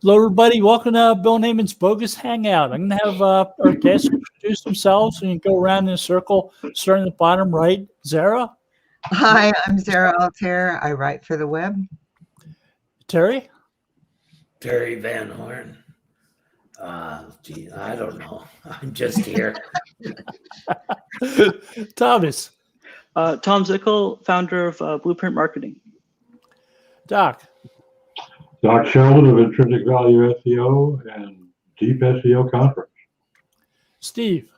Hello, everybody. Welcome to Bill Neyman's Bogus Hangout. I'm going to have our guests introduce themselves and go around in a circle, starting at the bottom right. Zara? Hi, I'm Zara Altair. I write for the web. Terry? Terry Van Horn. I don't know. I'm just here. Thomas? Tom Zickel, founder of Blueprint Marketing. Doc? Doc Sheldon of Intrinsic Value SEO and Deep SEO Conference. Steve?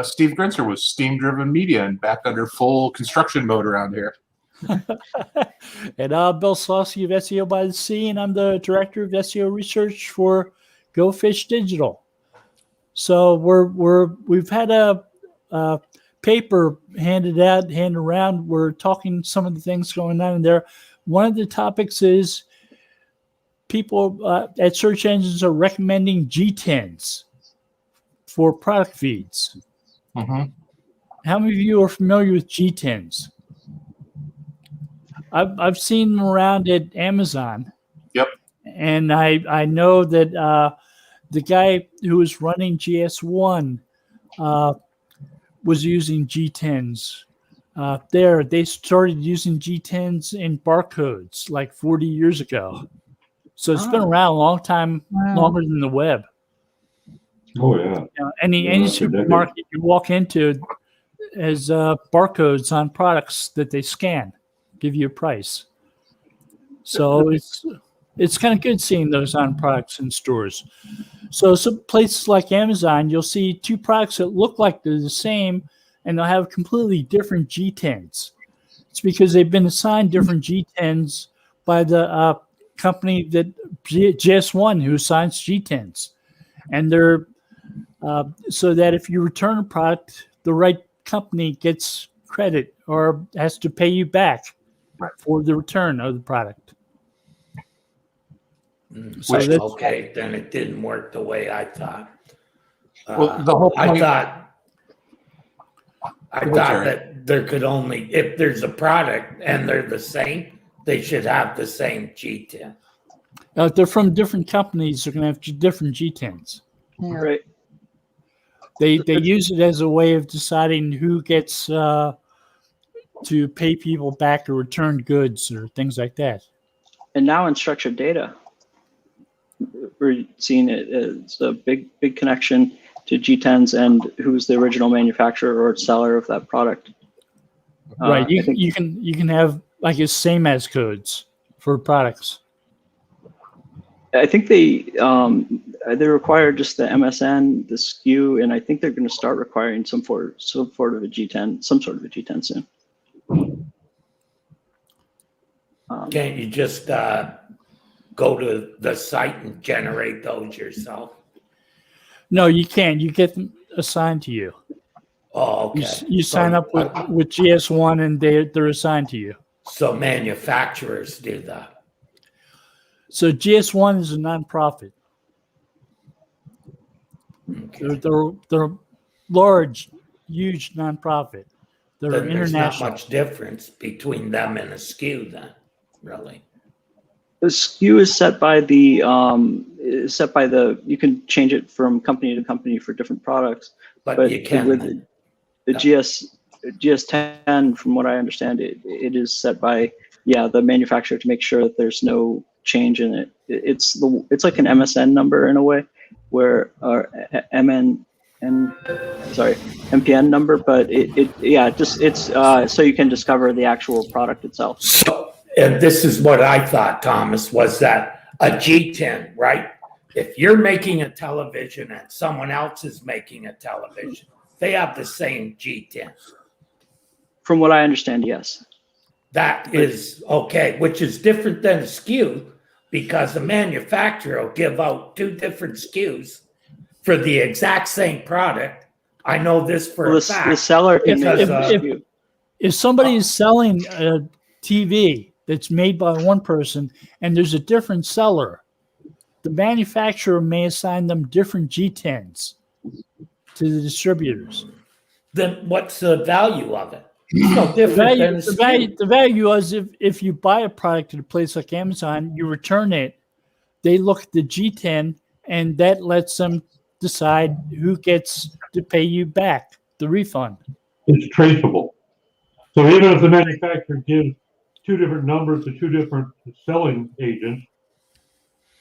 Steve Grenzer with Steam Driven Media and back under full construction mode around here. And Bill Slosky of SEO by the Sea, and I'm the director of SEO research for Go Fish Digital. So we've had a paper handed around. We're talking some of the things going on in there. One of the topics is people at search engines are recommending G10s for product feeds. Mm-hmm. How many of you are familiar with G10s? I've seen them around at Amazon. Yep. And I know that the guy who was running GS1 was using G10s. They started using G10s in barcodes like 40 years ago. So it's been around a long time, longer than the web. Oh, yeah. Any supermarket you walk into has barcodes on products that they scan, give you a price. So it's kind of good seeing those on products in stores. So some places like Amazon, you'll see two products that look like they're the same, and they'll have completely different G10s. It's because they've been assigned different G10s by the company that GS1 who assigns G10s. And they're so that if you return a product, the right company gets credit or has to pay you back for the return of the product. So okay, then it didn't work the way I thought. Well, the whole point, I thought that there could only, if there's a product and they're the same, they should have the same G10. If they're from different companies, they're going to have different G10s. Yeah. Right. They use it as a way of deciding who gets to pay people back or return goods or things like that. And now in structured data, we're seeing it as a big connection to G10s and who's the original manufacturer or seller of that product. Right. You can have like a same as codes for products. I think they require just the MSN, the SKU, and I think they're going to start requiring some sort of a G10 soon. Can't you just go to the site and generate those yourself? No, you can't. You get them assigned to you. Oh, okay. You sign up with GS1 and they're assigned to you. So manufacturers do that. So GS1 is a nonprofit. Okay. They're large, huge nonprofit. They're Then there's international. not much difference between them and a SKU then, really. The SKU is set by you can change it from company to company for different products. But you can. With the GS10, from what I understand, it is set by the manufacturer to make sure that there's no change in it. It's like an MSN number in a way, where or MPN number, but it's so you can discover the actual product itself. So, and this is what I thought, Thomas, was that a G10, right? If you're making a television and someone else is making a television, they have the same G10. From what I understand, yes. That is okay, which is different than a SKU, because the manufacturer will give out two different SKUs for the exact same product. I know this for a fact. The seller can if somebody is selling a TV that's made by one person and there's a different seller, the manufacturer may assign them different G10s to the distributors. Then what's the value of it? It's no different than a SKU. The value is if you buy a product at a place like Amazon, you return it, they look at the G10, and that lets them decide who gets to pay you back the refund. It's traceable. So even if the manufacturer gives two different numbers to two different selling agents,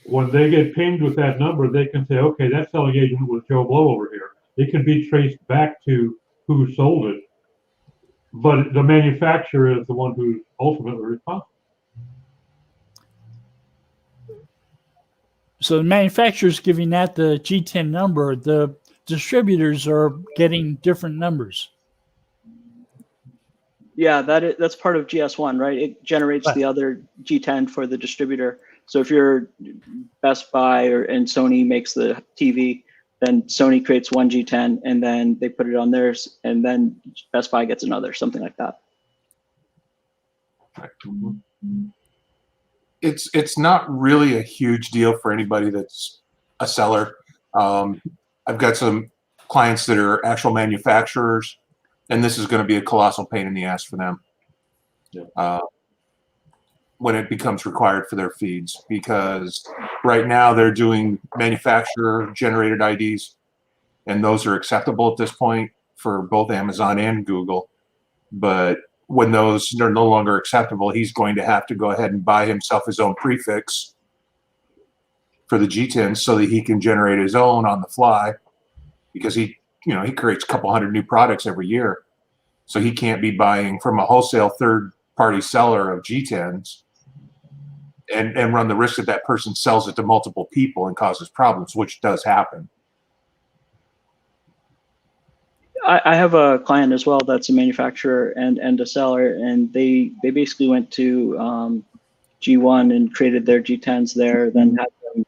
when they get pinged with that number, they can say, okay, that selling agent was Joe Blow over here. It can be traced back to who sold it, but the manufacturer is the one who's ultimately responsible. So the manufacturer's giving that the G10 number. The distributors are getting different numbers. Yeah, that's part of GS1, right? It generates Right. the other G10 for the distributor. So if you're Best Buy and Sony makes the TV, then Sony creates one G10 and then they put it on theirs, and then Best Buy gets another, something like that. It's not really a huge deal for anybody that's a seller. I've got some clients that are actual manufacturers, and this is going to be a colossal pain in the ass for them. Yeah. When it becomes required for their feeds, because right now they're doing manufacturer generated IDs, and those are acceptable at this point for both Amazon and Google. But when those are no longer acceptable, he's going to have to go ahead and buy himself his own prefix for the G10 so that he can generate his own on the fly, because he creates a couple hundred new products every year. So he can't be buying from a wholesale third-party seller of G10s and run the risk that that person sells it to multiple people and causes problems, which does happen. I have a client as well that's a manufacturer and a seller, and they basically went to G1 and created their G10s there, then had them,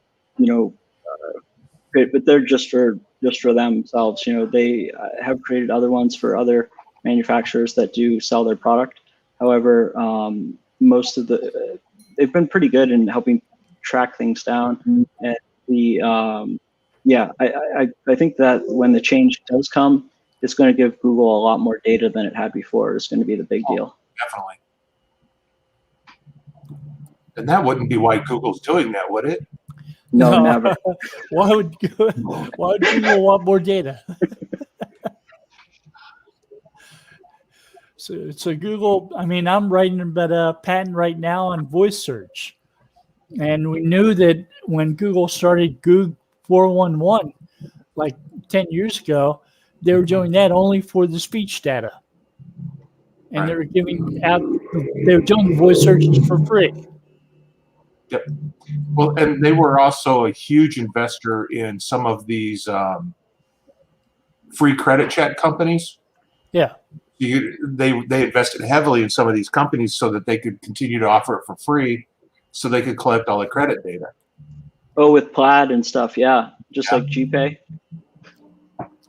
create, but they're just for themselves. They have created other ones for other manufacturers that do sell their product. However, most of they've been pretty good in helping track things down, and I think that when the change does come, it's going to give Google a lot more data than it had before. It's going to be the big deal. Definitely. And that wouldn't be why Google's doing that, would it? No, never. Why would Google want more data? So Google, I'm writing about a patent right now on voice search. And we knew that when Google started Google 411, like 10 years ago, they were doing that only for the speech data. And they were doing voice searches for free. Yep. Well, and they were also a huge investor in some of these free credit check companies. Yeah. They invested heavily in some of these companies so that they could continue to offer it for free, so they could collect all the credit data. Oh, with Plaid and stuff, yeah, just like GPay.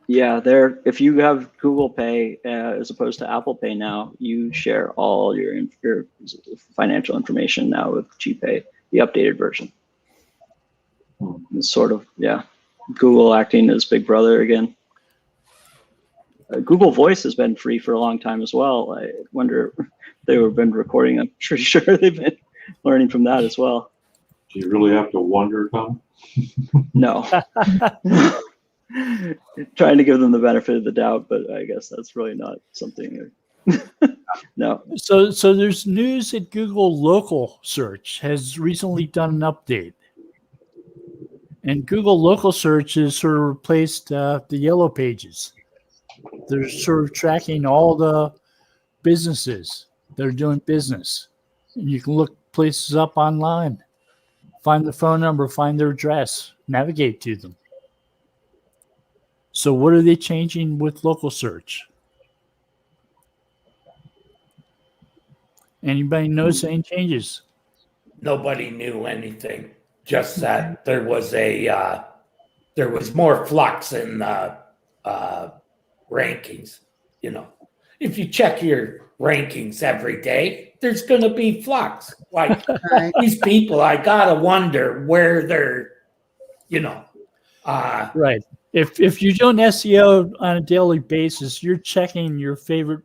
Yeah, if you have Google Pay as opposed to Apple Pay now, you share all your financial information now with GPay, the updated version. It's sort of, Google acting as Big Brother again. Google Voice has been free for a long time as well. I wonder if they've been recording. I'm pretty sure they've been learning from that as well. Do you really have to wonder, Tom? No. Trying to give them the benefit of the doubt, but I guess that's really not something. No. So there's news that Google Local Search has recently done an update. And Google Local Search has sort of replaced the Yellow Pages. They're sort of tracking all the businesses that are doing business. And you can look places up online, find the phone number, find their address, navigate to them. So what are they changing with local search? Anybody notice any changes? Nobody knew anything. Just that there was more flux in rankings. If you check your rankings every day, there's going to be flux. Like these people, I gotta wonder where they're, Right. If you're doing SEO on a daily basis, you're checking your favorite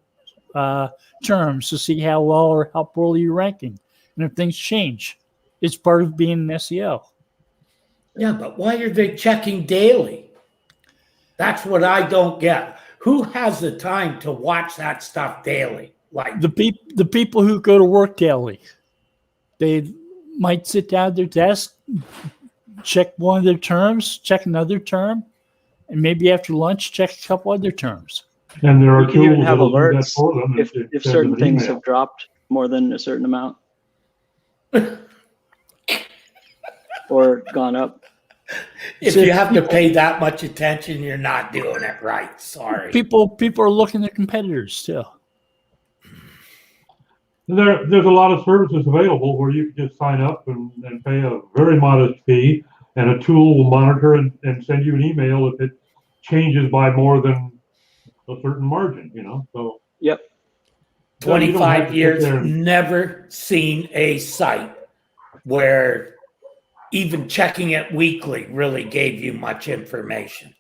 terms to see how well or how poorly you're ranking. And if things change, it's part of being an SEO. Yeah, but why are they checking daily? That's what I don't get. Who has the time to watch that stuff daily? Like The people who go to work daily, they might sit down at their desk, check one of their terms, check another term, and maybe after lunch check a couple other terms. And there are You can even tools have that'll do that alerts for them. if and send certain them an things email. have dropped more than a certain amount or gone up. if you have to pay that much attention, you're not doing it right. Sorry. People are looking at competitors too. There's a lot of services available where you can just sign up and pay a very modest fee, and a tool will monitor and send you an email if it changes by more than a certain margin, so. Yep. No, you don't have to 25 sit years, there and- never seen a site where even checking it weekly really gave you much information.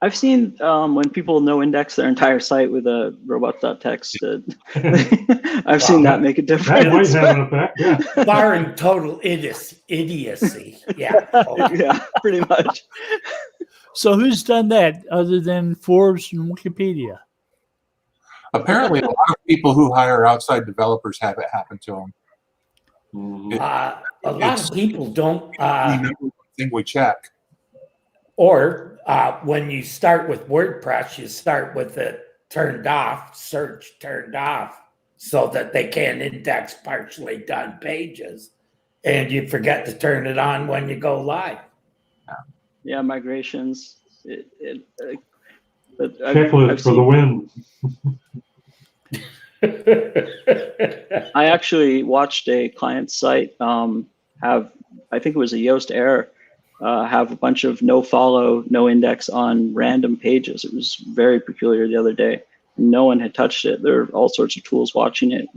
I've seen when people no index their entire site with a robots.txt. I've seen that make a That might difference. have an effect, yeah. Barring total idiocy. Yeah. Okay. Yeah, pretty much. So who's done that other than Forbes and Wikipedia? Apparently, a lot of people who hire outside developers have it happen to them. Mhm. A lot of people don't, Thing we check. or when you start with WordPress, you start with it turned off, search turned off, so that they can index partially done pages, and you forget to turn it on when you go live. Yeah, migrations. But Checklist for the win. I actually watched a client site have, I think it was a Yoast error, have a bunch of no follow, no index on random pages. It was very peculiar the other day. No one had touched it. There were all sorts of tools watching it.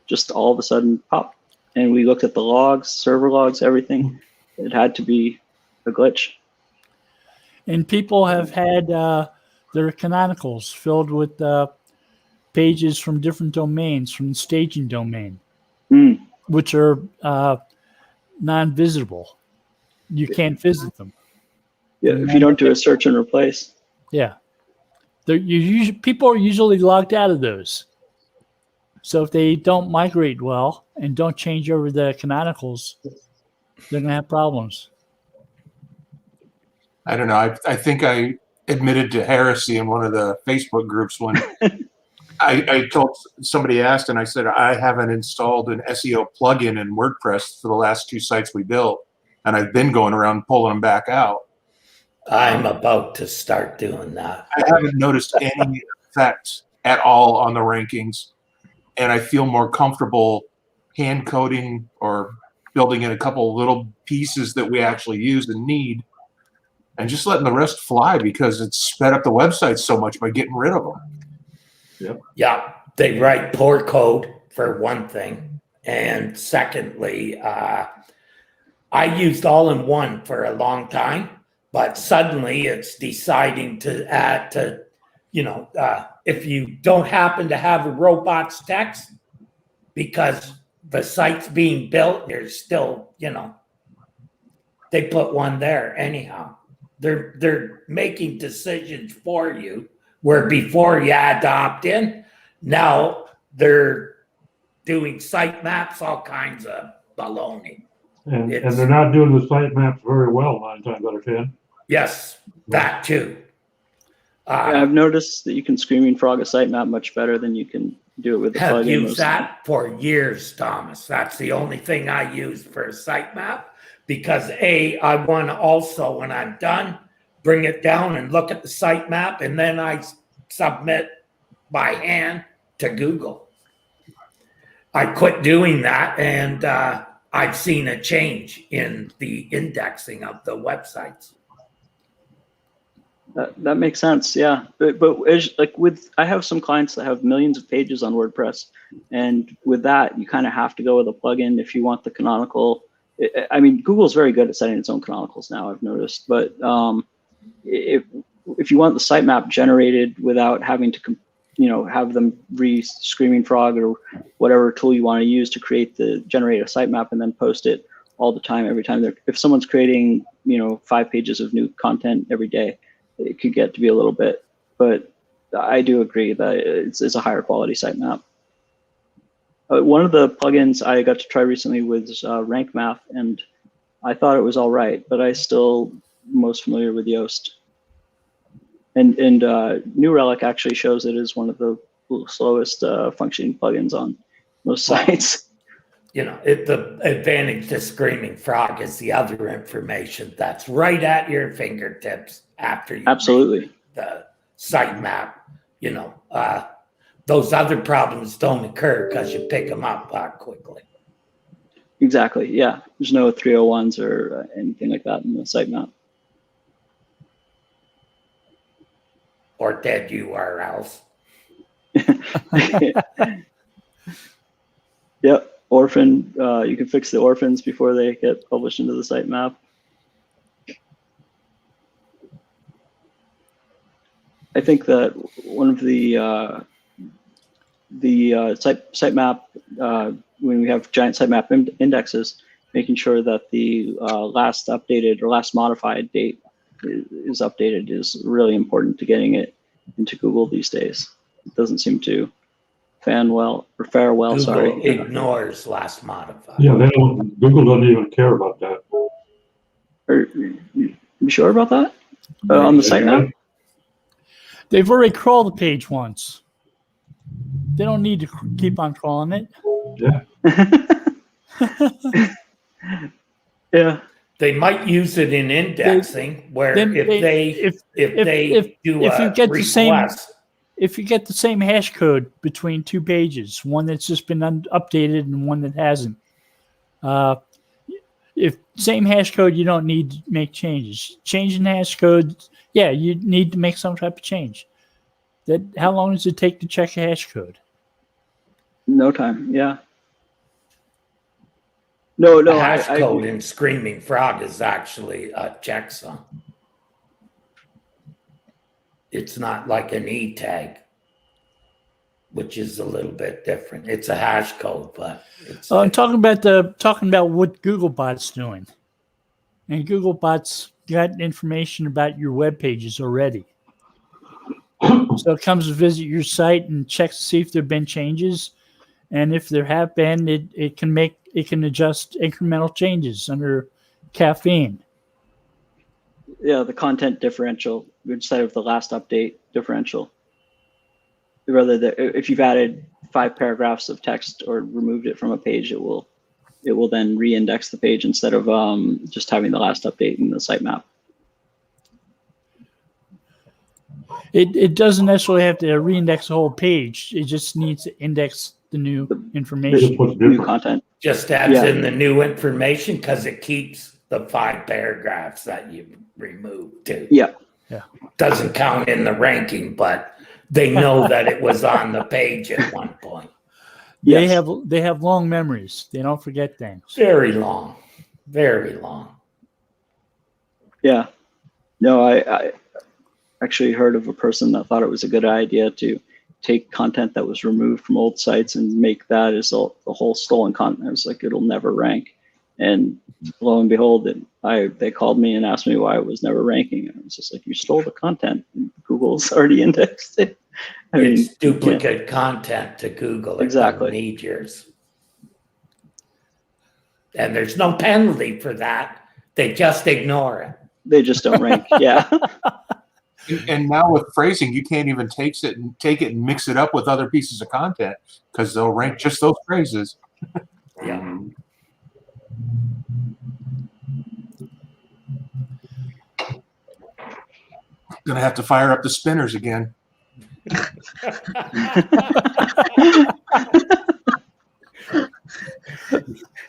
Just all of a sudden pop. And we looked at the logs, server logs, everything. It had to be a glitch. And people have had their canonicals filled with pages from different domains, from the staging domain, which are non-visitable. You can't visit them. Yeah, if you don't do a search and replace. Yeah. People are usually logged out of those. So if they don't migrate well and don't change over the canonicals, they're going to have problems. I don't know. I think I admitted to heresy in one of the Facebook groups when I told somebody asked, and I said, I haven't installed an SEO plugin in WordPress for the last 2 sites we built. And I've been going around pulling them back out. I'm about to start doing that. I haven't noticed any effect at all on the rankings. And I feel more comfortable hand coding or building in a couple little pieces that we actually use and need, and just letting the rest fly because it's sped up the website so much by getting rid of them. Yeah, they write poor code for one thing. And secondly, I used all-in-one for a long time, but suddenly it's deciding to add to, if you don't happen to have a robots text because the site's being built, there's still, they put one there anyhow. They're making decisions for you where before you had to opt in, now they're doing site maps, all kinds of baloney. And they're not doing the site maps very well 9 times out of 10. Yes, that too. Yeah, I've noticed that you can Screaming Frog a sitemap much better than you can do it with the plugin. Have used that for years, Thomas. That's the only thing I use for a sitemap because I want to also, when I'm done, bring it down and look at the sitemap, and then I submit by hand to Google. I quit doing that, and I've seen a change in the indexing of the websites. That makes sense, yeah. But I have some clients that have millions of pages on WordPress, and with that, you kind of have to go with a plugin if you want the canonical. I mean, Google's very good at setting its own canonicals now, I've noticed. But if you want the sitemap generated without having to, have them Screaming Frog or whatever tool you want to use to generate a sitemap and then post it all the time. Every time if someone's creating 5 pages of new content every day, it could get to be a little bit. But I do agree that it's a higher quality sitemap. One of the plugins I got to try recently was Rank Math, and I thought it was all right, but I still most familiar with Yoast. And New Relic actually shows it as one of the slowest functioning plugins on most sites. The advantage to Screaming Frog is the other information that's right at your fingertips after you Absolutely make the sitemap. Those other problems don't occur because you pick them up quickly. Exactly. Yeah. There's no 301s or anything like that in the sitemap. Or dead URLs. Yep. Orphan. You can fix the orphans before they get published into the sitemap. I think that one of the sitemap, when we have giant sitemap indexes, making sure that the last updated or last modified date is updated is really important to getting it into Google these days. It doesn't seem to fare well. Google ignores last modified. Yeah, Google doesn't even care about that. Are you sure about that? On the sitemap? They've already crawled the page once. They don't need to keep on crawling it. Yeah. Yeah. They might use it in indexing, if you get the same hash code between 2 pages, one that's just been updated and one that hasn't. If same hash code, you don't need to make changes. Changing hash code, yeah, you need to make some type of change. How long does it take to check a hash code? No time. Yeah. No. The hash code in Screaming Frog is actually a checksum. It's not like an E tag, which is a little bit different. It's a hash code, but it's. I'm talking about what Googlebot's doing, and Googlebot's got information about your web pages already. So it comes to visit your site and checks to see if there have been changes, and if there have been, it can adjust incremental changes under caffeine. Yeah, the content differential instead of the last update differential. Rather, if you've added 5 paragraphs of text or removed it from a page, it will then re-index the page instead of just having the last update in the sitemap. It doesn't necessarily have to re-index the whole page. It just needs to index the new information. New content. Just adds in the new information because it keeps the 5 paragraphs that you removed too. Yeah. Doesn't count in the ranking, but they know that it was on the page at one point. Yes. They have long memories. They don't forget things. Very long. Very long. Yeah. No, I actually heard of a person that thought it was a good idea to take content that was removed from old sites and make that as the whole stolen content. I was like, it'll never rank. And lo and behold, they called me and asked me why it was never ranking. And I was just like, you stole the content. And Google's already indexed it. It's duplicate content to Google. Exactly. It doesn't need yours. And there's no penalty for that. They just ignore it. They just don't rank. Yeah. And now with phrasing, you can't even take it and mix it up with other pieces of content because they'll rank just those phrases. Yeah. Gonna have to fire up the spinners again.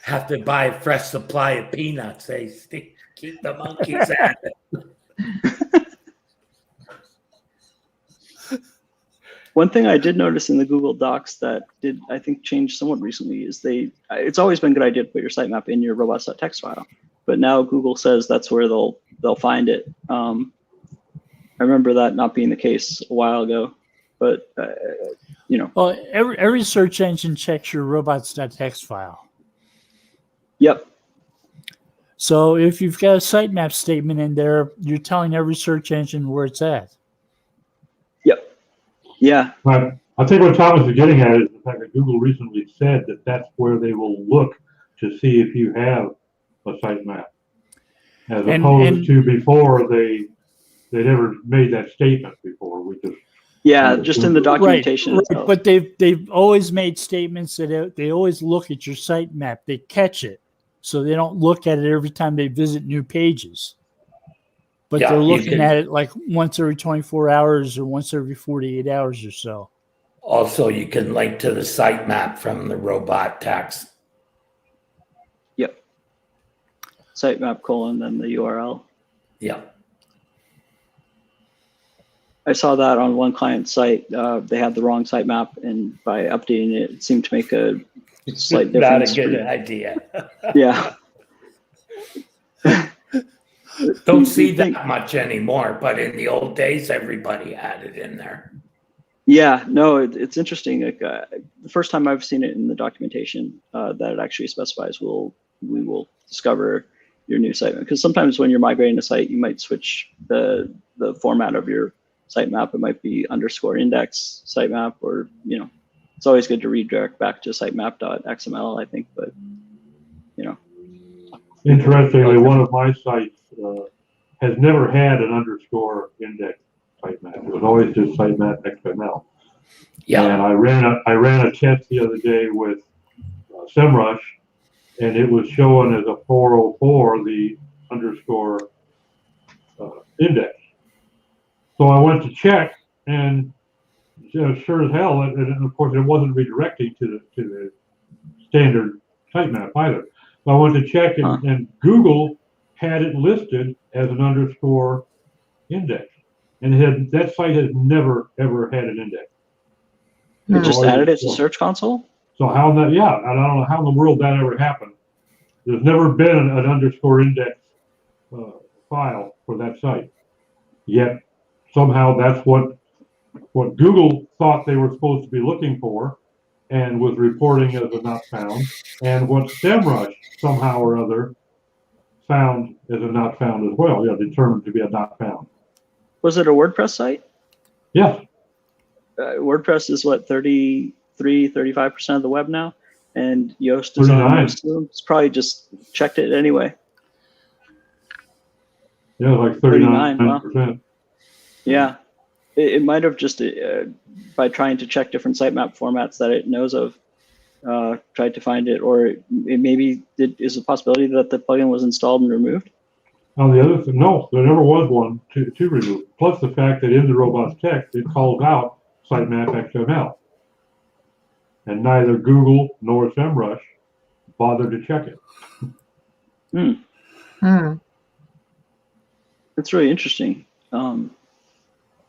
Have to buy a fresh supply of peanuts. Keep the monkeys at it. One thing I did notice in the Google Docs that did, I think, change somewhat recently is it's always been a good idea to put your sitemap in your robots.txt file, but now Google says that's where they'll find it. I remember that not being the case a while ago, but Well, every search engine checks your robots.txt file. Yep. So if you've got a sitemap statement in there, you're telling every search engine where it's at. Yep. Yeah. But I think what Thomas is getting at is the fact that Google recently said that that's where they will look to see if you have a sitemap, as opposed to before they never made that statement before. We just Just in the documentation itself. But they've always made statements that they always look at your sitemap. They catch it, so they don't look at it every time they visit new pages. But Yeah, they're you looking can- at it like once every 24 hours or once every 48 hours or so. Also, you can link to the sitemap from the robot tax. Yep. Sitemap : then the URL. Yeah. I saw that on one client's site. They had the wrong sitemap, and by updating it, it seemed to make a slight difference. Not a good idea. Yeah. Don't see that much anymore, but in the old days, everybody had it in there. Yeah, no, it's interesting. Like, the first time I've seen it in the documentation that it actually specifies we will discover your new sitemap. Because sometimes when you're migrating a site, you might switch the format of your sitemap. It might be _index sitemap, or it's always good to redirect back to sitemap.xml, I think. But interestingly, one of my sites has never had an _index sitemap. It was always just sitemap XML. Yeah. And I ran a test the other day with SEMrush, and it was showing as a 404 the _index. So I went to check, and sure as hell, and of course it wasn't redirecting to the standard sitemap either. So I went to check, and Google had it listed as an _index, and that site has never ever had an index. it just added it to Search Console. So how that? Yeah, I don't know how in the world that ever happened. There's never been an _index file for that site. Yet somehow that's what Google thought they were supposed to be looking for, and was reporting as a not found, and what SEMrush somehow or other found as a not found as well. Yeah, determined to be a not found. Was it a WordPress site? Yes. WordPress is what, 35% of the web now, and Yoast is 39. on most of them. It's probably just checked it anyway. Yeah, like 39%. Yeah, it might have just by trying to check different sitemap formats that it knows of, tried to find it, or it maybe is a possibility that the plugin was installed and removed. On the other thing, no, there never was one to remove. Plus the fact that in the robot's text, it calls out sitemap XML. And neither Google nor SEMrush bothered to check it. That's really interesting.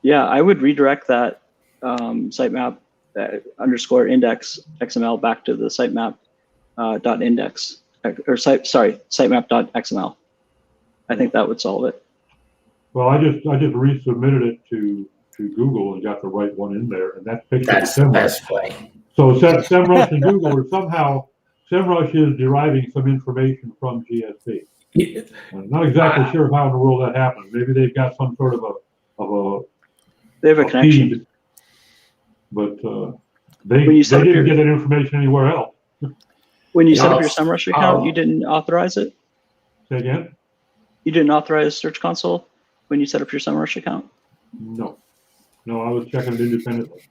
Yeah, I would redirect that sitemap _index XML back to the sitemap .index, or sitemap.xml. I think that would solve it. Well, I just resubmitted it to Google and got the right one in there, and that's fixed. That's the best way. So SEMrush and Google are somehow, SEMrush is deriving some information from GSP. I'm not exactly sure how in the world that happened. Maybe they've got some sort of a They have a connection. feed, but they didn't get that information anywhere else. When you set up your SEMrush account, you didn't authorize it? Say again? You didn't authorize Search Console when you set up your SEMrush account? No, I was checking it independently.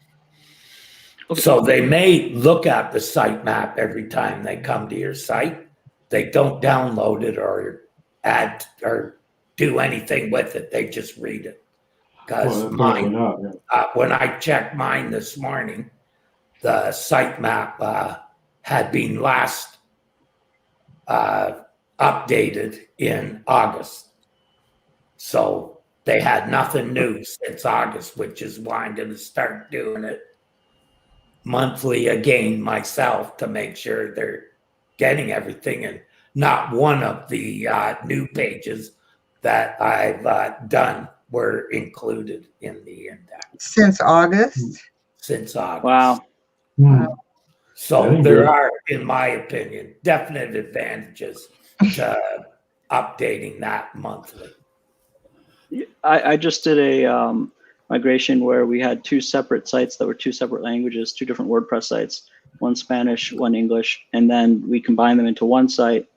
So they may look at the sitemap every time they come to your site. They don't download it or add or do anything with it. They just read it. Because when I checked mine this morning, the sitemap had been last updated in August. So they had nothing new since August, which is why I'm going to start doing it monthly again myself to make sure they're getting everything, and not one of the new pages that I've done were included in the index Since August? since August. Wow. So there are, in my opinion, definite advantages to updating that monthly. I just did a migration where we had two separate sites that were two separate languages, two different WordPress sites, one Spanish, one English, and then we combined them into one site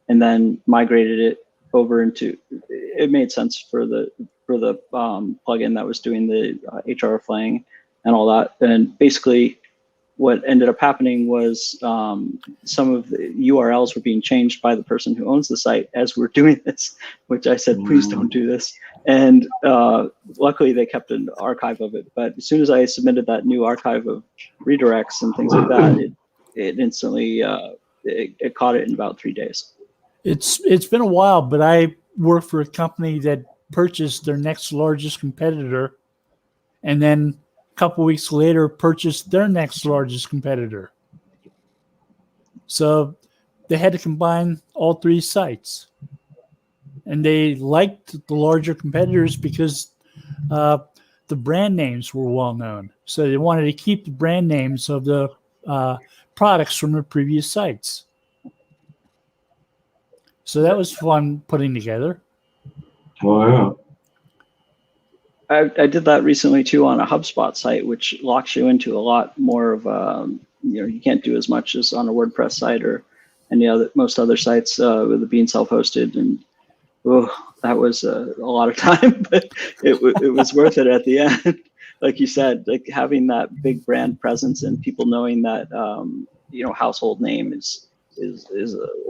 and then migrated it over into, it made sense for the plugin that was doing the HR flang and all that. And basically what ended up happening was some of the URLs were being changed by the person who owns the site as we're doing this, which I said, please don't do this. And luckily they kept an archive of it. But as soon as I submitted that new archive of redirects and things like that, it instantly, it caught it in about 3 days. It's been a while, but I work for a company that purchased their next largest competitor, and then a couple weeks later purchased their next largest competitor. So they had to combine all three sites, and they liked the larger competitors because the brand names were well known. So they wanted to keep the brand names of the products from the previous sites. So that was fun putting together. Oh, yeah. I did that recently too on a HubSpot site, which locks you into a lot more of, you can't do as much as on a WordPress site or most other sites with it being self-hosted. And that was a lot of time, but it was worth it at the end. Like you said, like having that big brand presence and people knowing that, household name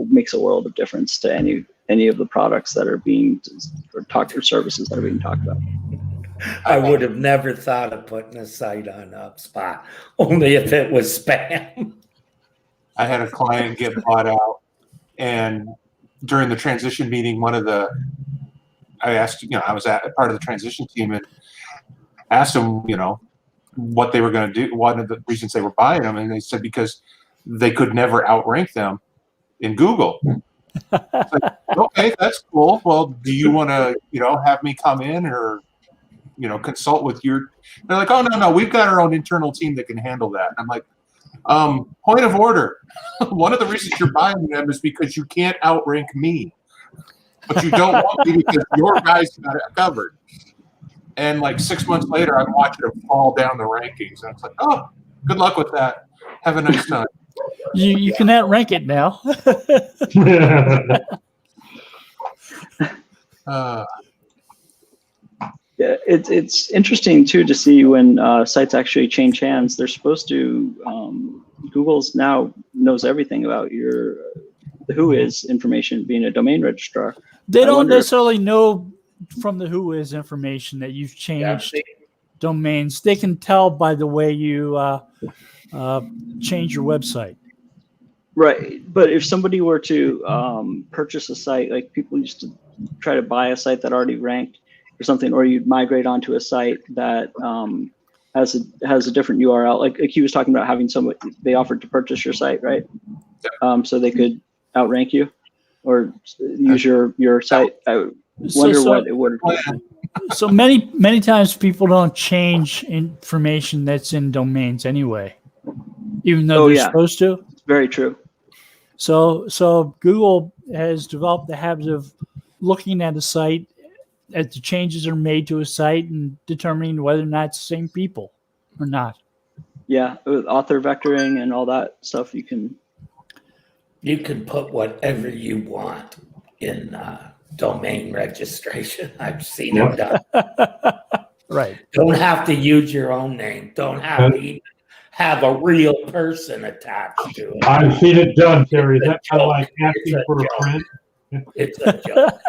makes a world of difference to any of the products that are being talked or services that are being talked about. I would have never thought of putting a site on HubSpot, only if it was spam. I had a client get bought out, and during the transition meeting, I asked, I was at part of the transition team and asked them, what they were going to do, one of the reasons they were buying them, and they said because they could never outrank them in Google. Like, okay, that's cool. Well, do you want to, have me come in or, consult with your? They're like, oh no, we've got our own internal team that can handle that. And I'm like, point of order. One of the reasons you're buying them is because you can't outrank me, but you don't want me because your guys got it covered. And like 6 months later, I'm watching them fall down the rankings. And it's like, oh, good luck with that. Have a nice time. You can outrank it now. Yeah, it's interesting too to see when sites actually change hands. They're supposed to. Google's now knows everything about the Whois information, being a domain registrar. They don't necessarily know from the Whois information that you've changed domains. They can tell by the way you change your website. Right, but if somebody were to purchase a site, like people used to try to buy a site that already ranked or something, or you'd migrate onto a site that has a different URL. Like he was talking about having somebody, they offered to purchase your site, right? So they could outrank you or use your site. I wonder what it would. So many times people don't change information that's in domains anyway, even though they're supposed to. It's very true. So Google has developed the habit of looking at a site as the changes are made to a site and determining whether or not it's the same people or not. Yeah, with author vectoring and all that stuff, you can put whatever you want in domain registration. I've seen it done. Right. Don't have to use your own name. Don't have to even have a real person attached to it. I've seen it done, Terry. Is that kind of like asking for a friend? It's a joke.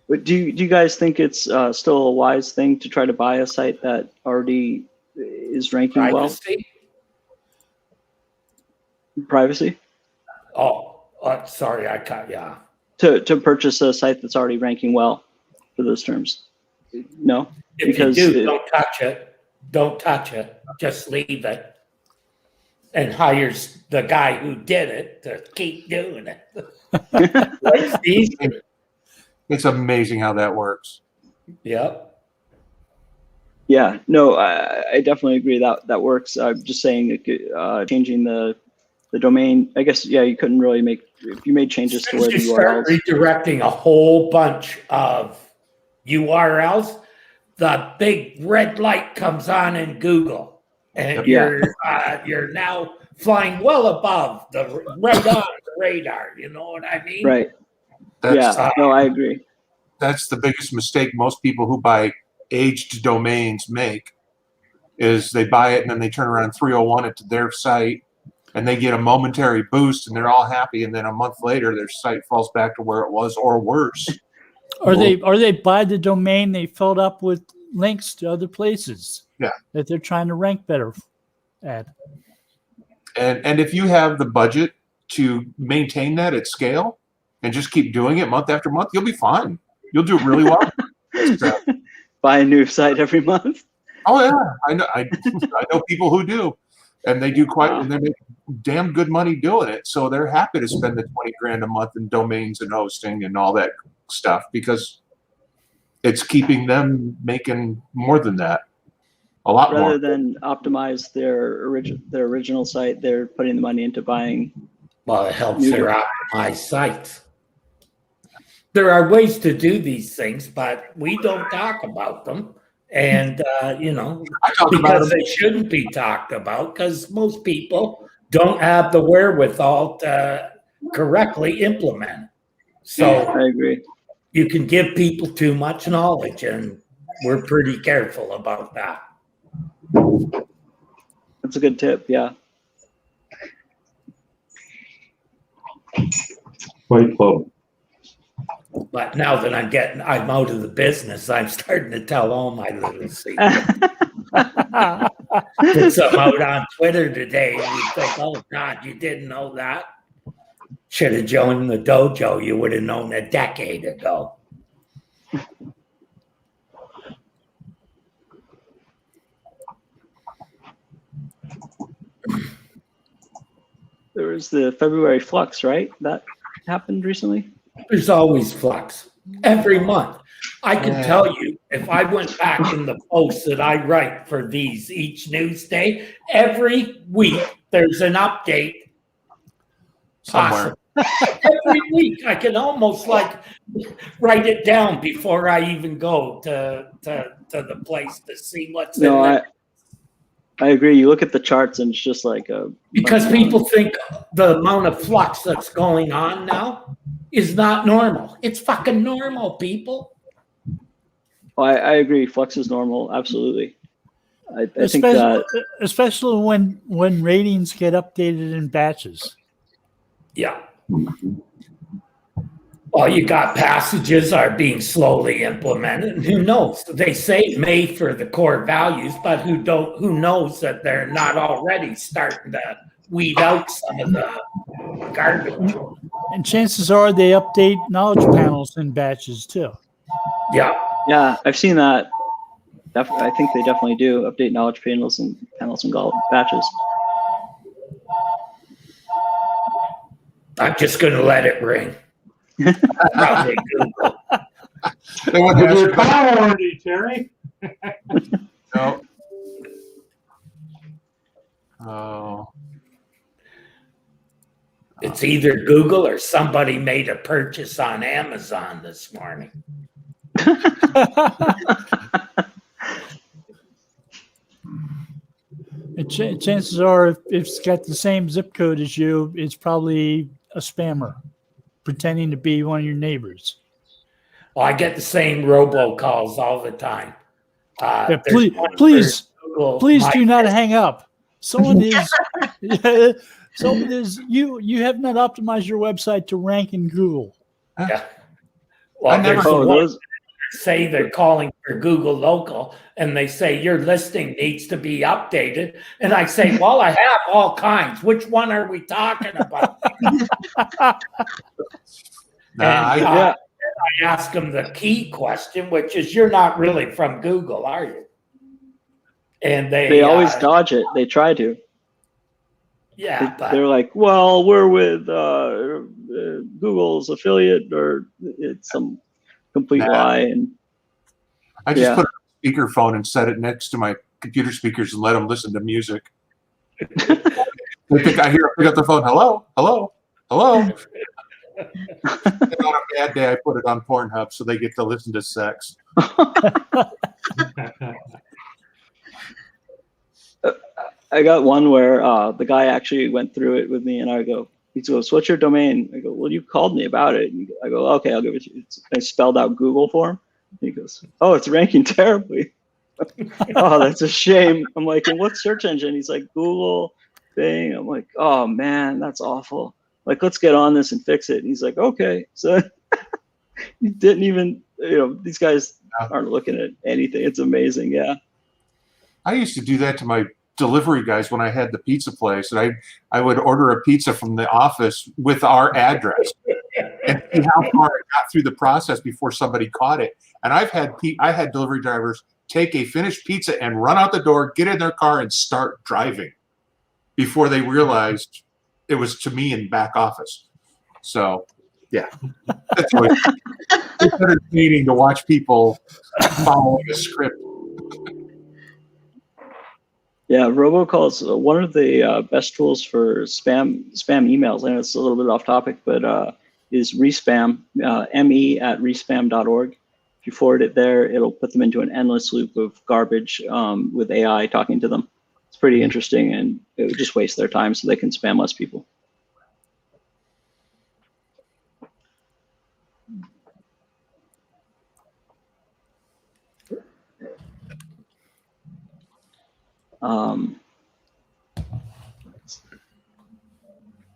But do you guys think it's still a wise thing to try to buy a site that already is ranking Privacy? Oh, sorry, I cut you off. To purchase a site that's already ranking well for those terms? No? If you do, don't touch it. Don't touch it. Just leave it. And hires the guy who did it to keep doing it. It's easy. It's amazing how that works. Yep. Yeah, no, I definitely agree that works. I'm just saying changing the the domain, I guess, yeah, you couldn't really make, if you made changes to where the You start URLs. redirecting a whole bunch of URLs, the big red light comes on in Google, and Yeah. you're now flying well above right on the radar. You know what I mean? Right. That's, Yeah. No, I agree. that's the biggest mistake most people who buy aged domains make, is they buy it and then they turn around and 301 it to their site, and they get a momentary boost and they're all happy, and then a month later their site falls back to where it was or worse. Or they buy the domain, they fill it up with links to other places. Yeah. That they're trying to rank better at. And if you have the budget to maintain that at scale and just keep doing it month after month, you'll be fine. You'll do it really well. So, Buy a new site every month. oh yeah, I know. I know people who do, and they do and they make damn good money doing it. So they're happy to spend the 20 grand a month in domains and hosting and all that stuff, because it's keeping them making more than that, a lot Rather more. than optimize their original site, they're putting the money into buying. Well, it helps their optimized sites. There are ways to do these things, but we don't talk about them. And, you know, I talk about because them. they shouldn't be talked about, because most people don't have the wherewithal to correctly implement. So I agree. you can give people too much knowledge, and we're pretty careful about that. That's a good tip. Yeah. Fight Club. But now that I'm out of the business, I'm starting to tell all my little secrets. Put some out on Twitter today, and you think, oh God, you didn't know that? Should have joined the dojo. You would have known a decade ago. There was the February flux, right? That happened recently. There's always flux every month. I can tell you, if I went back in the posts that I write for these each news day, every week there's an update. Somewhere. Every week, I can almost like write it down before I even go to the place to see what's in there. I agree. You look at the charts and it's just like Because people think the amount of flux that's going on now is not normal. It's fucking normal, people. Oh, I agree. Flux is normal. Absolutely. I think Especially, that especially when ratings get updated in batches. Yeah. Well, you got passages are being slowly implemented. And who knows? They say made for the core values, but who knows that they're not already starting to weed out some of the garbage. And chances are they update knowledge panels in batches too. Yeah. yeah, I've seen that. I think they definitely do update knowledge panels and batches. I'm just going to let it ring. Probably Google. With your car warranty, Terry. No. Oh. It's either Google or somebody made a purchase on Amazon this morning. And chances are, if it's got the same zip code as you, it's probably a spammer pretending to be one of your neighbors. Well, I get the same robocalls all the time. Yeah, There's one please for Google. Please My- do not hang up. Someone is, someone is. You have not optimized your website to rank in Google. Yeah. Well, I never- there's one those. say they're calling for Google Local, and they say your listing needs to be updated. And I say, well, I have all kinds. Which one are we talking about? Nah, I ask them the key question, which is, you're not really from Google, are you? And They always dodge it. They try to. yeah, but They're like, well, we're with Google's affiliate, or it's some complete Nah. lie. And I just Yeah. put a speakerphone and set it next to my computer speakers and let them listen to music. They think I hear pick up the phone. Hello, hello, hello. And on a bad day, I put it on Pornhub so they get to listen to sex. I got one where the guy actually went through it with me, and he goes, "What's your domain?" I go, "Well, you called me about it." And I go, "Okay, I'll give it to you." I spelled out Google for him. He goes, "Oh, it's ranking terribly." Oh, that's a shame. I'm like, "And what search engine?" He's like, "Google, Bing." I'm like, "Oh man, that's awful. Like, let's get on this and fix it." And he's like, "Okay." So he didn't even, these guys aren't looking at anything. It's amazing. Yeah. I used to do that to my delivery guys when I had the pizza place, and I would order a pizza from the office with our address and see how far it got through the process before somebody caught it. And I had delivery drivers take a finished pizza and run out the door, get in their car, and start driving before they realized it was to me in back office. So, yeah, that's always, it's entertaining to watch people following a script. Yeah, robocalls, one of the best tools for spam emails. I know it's a little bit off topic, but is Respam, me@respam.org. If you forward it there, it'll put them into an endless loop of garbage with AI talking to them. It's pretty interesting, and it would just waste their time so they can spam less people.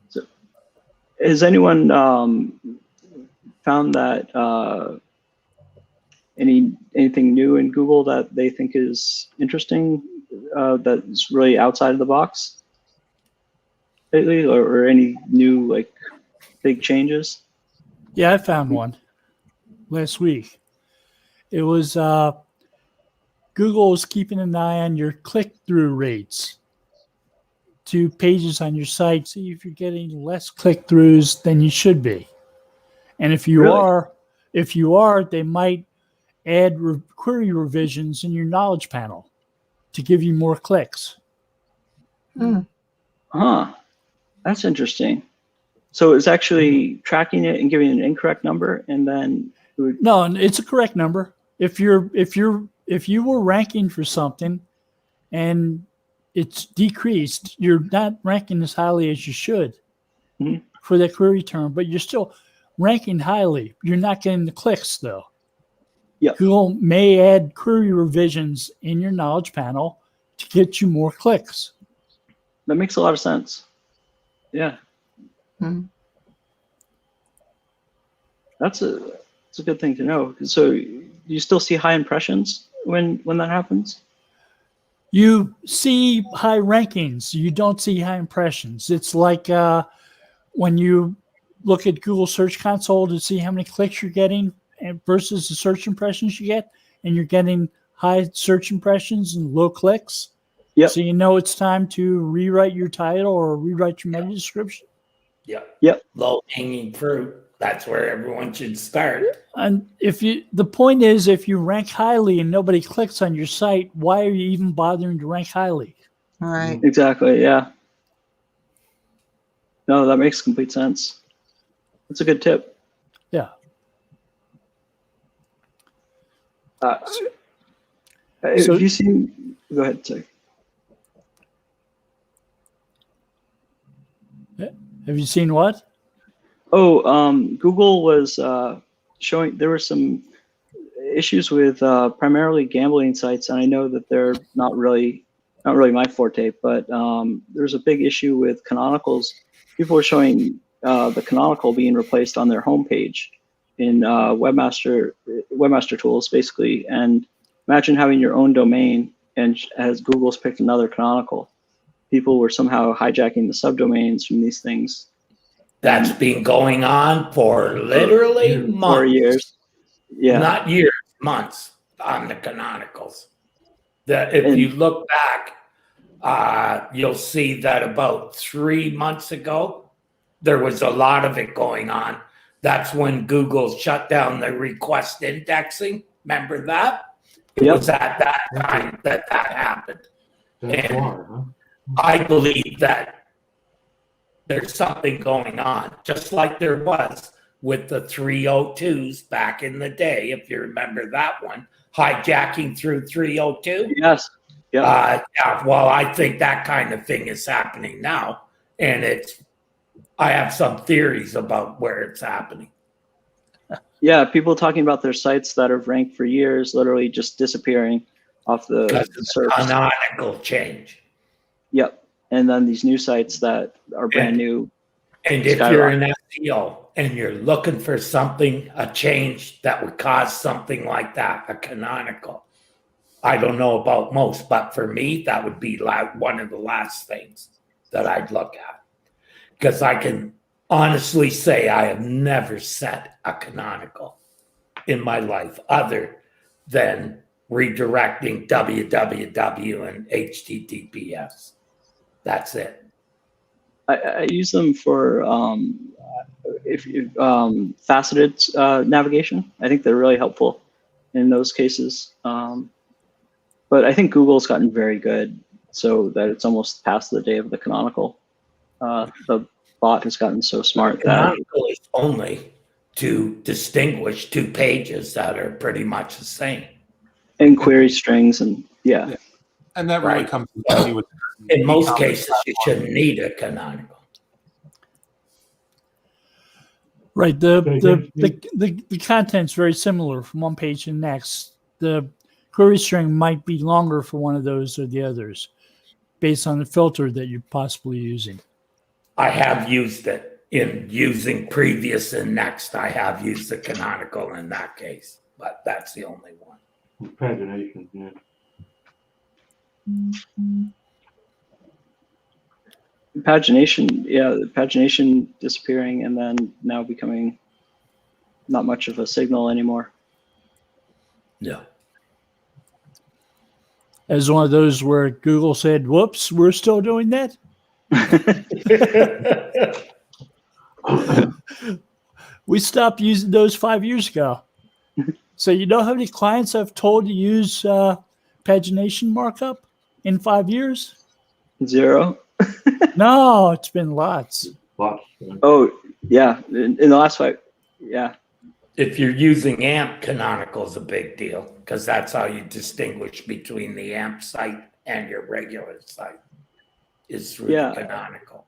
So has anyone found that anything new in Google that they think is interesting, that's really outside of the box lately, or any new like big changes? Yeah, I found one last week. It was Google is keeping an eye on your click-through rates to pages on your site. See if you're getting less click-throughs than you should be. And if you are, they might add query revisions in your knowledge panel to give you more clicks. Huh. That's interesting. So it's actually tracking it and giving an incorrect number, and then No, it's a correct number. If you were ranking for something and it's decreased, you're not ranking as highly as you should for that query term, but you're still ranking highly. You're not getting the clicks though. Yep. Google may add query revisions in your knowledge panel to get you more clicks. that makes a lot of sense. Yeah. That's a good thing to know. So you still see high impressions when that happens? You see high rankings. You don't see high impressions. It's like when you look at Google Search Console to see how many clicks you're getting versus the search impressions you get, and you're getting high search impressions and low clicks. Yep. So you know it's time to rewrite your title or rewrite your meta description. Yep. Low hanging fruit. That's where everyone should start. And the point is, if you rank highly and nobody clicks on your site, why are you even bothering to rank highly? All right. Exactly. Yeah. No, that makes complete sense. That's a good tip. Yeah. Have you seen? Go ahead. Sorry. Have you seen what? Oh, Google was showing there were some issues with primarily gambling sites, and I know that they're not really my forte, but there's a big issue with canonicals. People were showing the canonical being replaced on their homepage in webmaster tools, basically. And imagine having your own domain, and as Google's picked another canonical, people were somehow hijacking the subdomains from these things. That's been going on for literally months. 4 years. Yeah. Not years, months on the canonicals. That if you look back, you'll see that about 3 months ago, there was a lot of it going on. That's when Google shut down the request indexing. Remember that? It was at that time that happened. That's And why, huh? I believe that there's something going on, just like there was with the 302s back in the day, if you remember that one, hijacking through 302. Yes. Yeah. Yeah, well, I think that kind of thing is happening now, and I have some theories about where it's happening. Yeah, people talking about their sites that have ranked for years, literally just disappearing off the search. Canonical change. Yep. And then these new sites that are brand new. And if you're an SEO and you're looking for something, a change that would cause something like that, a canonical, I don't know about most, but for me, that would be like one of the last things that I'd look at. Because I can honestly say I have never set a canonical in my life other than redirecting www and https. That's it. I use them for faceted navigation. I think they're really helpful in those cases. But I think Google's gotten very good so that it's almost past the day of the canonical. The bot has gotten so smart that canonical is only to distinguish two pages that are pretty much the same. And query strings and yeah. And that really comes with in most cases, you shouldn't need a canonical. Right. The content's very similar from one page to the next. The query string might be longer for one of those or the others based on the filter that you're possibly using. I have used it in using previous and next. I have used the canonical in that case, but that's the only one. Pagination, yeah. Pagination disappearing and then now becoming not much of a signal anymore. Yeah. As one of those where Google said, whoops, we're still doing that? We stopped using those 5 years ago. So you know how many clients I've told to use pagination markup in 5 years? 0. No, it's been lots. Lots. Oh, yeah. In the last 5, yeah. If you're using AMP, canonical is a big deal because that's how you distinguish between the AMP site and your regular site. Is through canonical.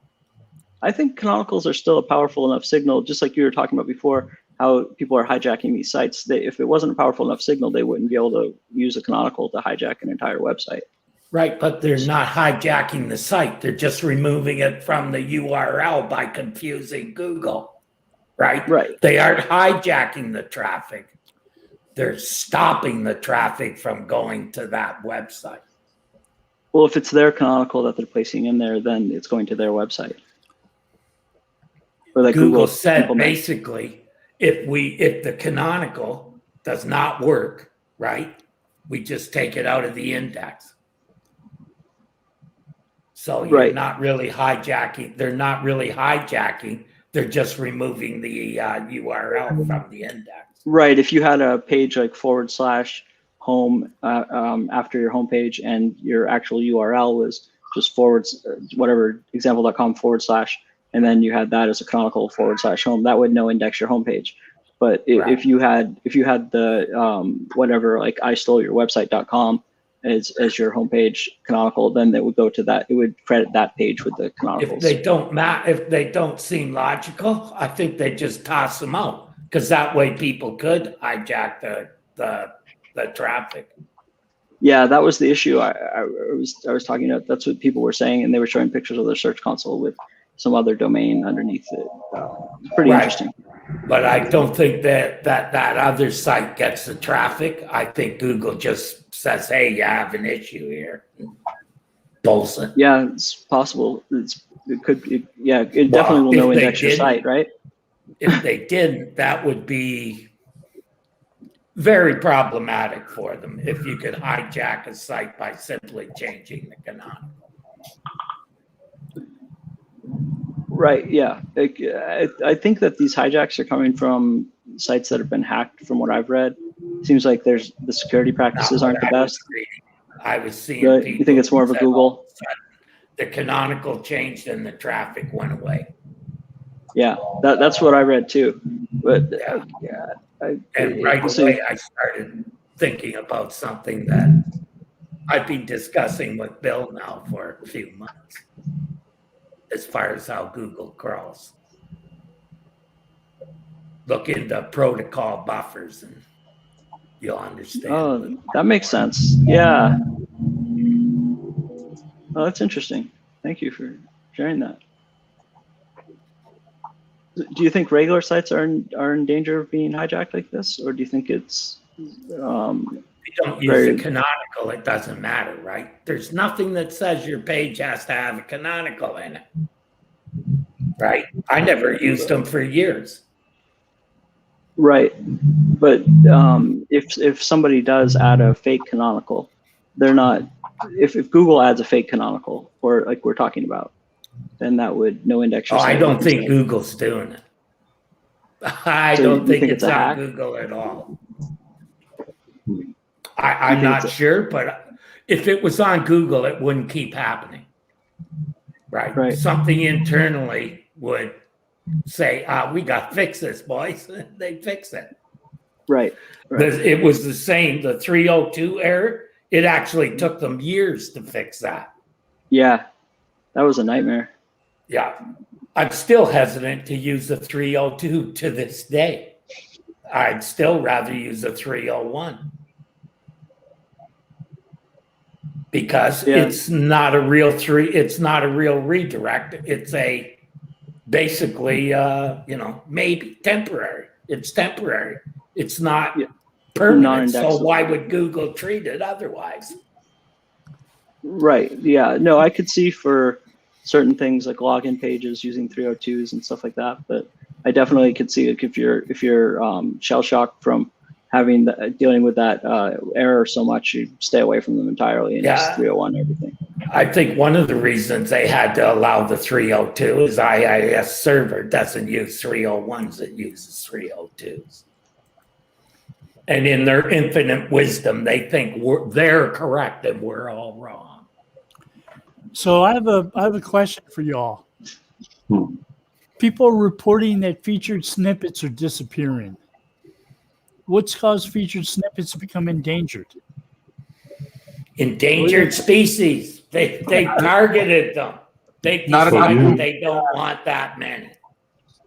I think canonicals are still a powerful enough signal, just like you were talking about before, how people are hijacking these sites. If it wasn't a powerful enough signal, they wouldn't be able to use a canonical to hijack an entire website. Right, but they're not hijacking the site. They're just removing it from the URL by confusing Google, right? Right. They aren't hijacking the traffic. They're stopping the traffic from going to that website. Well, if it's their canonical that they're placing in there, then it's going to their website. Or that Google said basically, if the canonical does not work, right, we just take it out of the index. So you're not really hijacking. They're not really hijacking. They're just removing the URL from the index. Right. If you had a page like /home after your homepage and your actual URL was just whatever example.com / and then you had that as a canonical / home, that would no index your homepage. But if you had the whatever like I stole your website.com as your homepage canonical, then it would go to that. It would credit that page with the canonicals. If they don't seem logical, I think they just toss them out because that way people could hijack the traffic. Yeah, that was the issue. I was talking about. That's what people were saying, and they were showing pictures of their search console with some other domain underneath it. Pretty interesting. But I don't think that other site gets the traffic. I think Google just says, "Hey, you have an issue here." Bullshit. Yeah, it's possible. It definitely will no index your site, right? If they didn't, that would be very problematic for them. If you could hijack a site by simply changing the canonical. Right. Yeah. I think that these hijacks are coming from sites that have been hacked. From what I've read, seems like the security practices aren't the best. I was seeing. You think it's more of a Google? The canonical changed and the traffic went away. Yeah, that's what I read too. But And right away, I started thinking about something that I've been discussing with Bill now for a few months, as far as how Google crawls. Look into protocol buffers and you'll understand. Oh, that makes sense. Yeah. Oh, that's interesting. Thank you for sharing that. Do you think regular sites are in danger of being hijacked like this, or do you think it's? If you don't use a canonical, it doesn't matter, right? There's nothing that says your page has to have a canonical in it, right? I never used them for years. Right, but if somebody does add a fake canonical, they're not. If Google adds a fake canonical, or like we're talking about, then that would no index. Oh, I don't think Google's doing it. I don't think it's on Google at all. I'm not sure, but if it was on Google, it wouldn't keep happening. Right. Something internally would say, we got to fix this, boys. They fix it. Right. It was the same, the 302 error. It actually took them years to fix that. Yeah, that was a nightmare. Yeah. I'm still hesitant to use the 302 to this day. I'd still rather use a 301. Because it's not a real redirect. It's basically maybe temporary. It's temporary. It's not permanent. So why would Google treat it otherwise? Right. Yeah. No, I could see for certain things like login pages using 302s and stuff like that, but I definitely could see it if you're shell shocked from dealing with that error so much, you stay away from them entirely and just 301 everything. I think one of the reasons they had to allow the 302 is IIS server doesn't use 301s, it uses 302s. And in their infinite wisdom, they think they're correct and we're all wrong. So I have a question for y'all. People are reporting that featured snippets are disappearing. What's caused featured snippets to become endangered? Endangered species. They targeted them. They decided they don't want that many.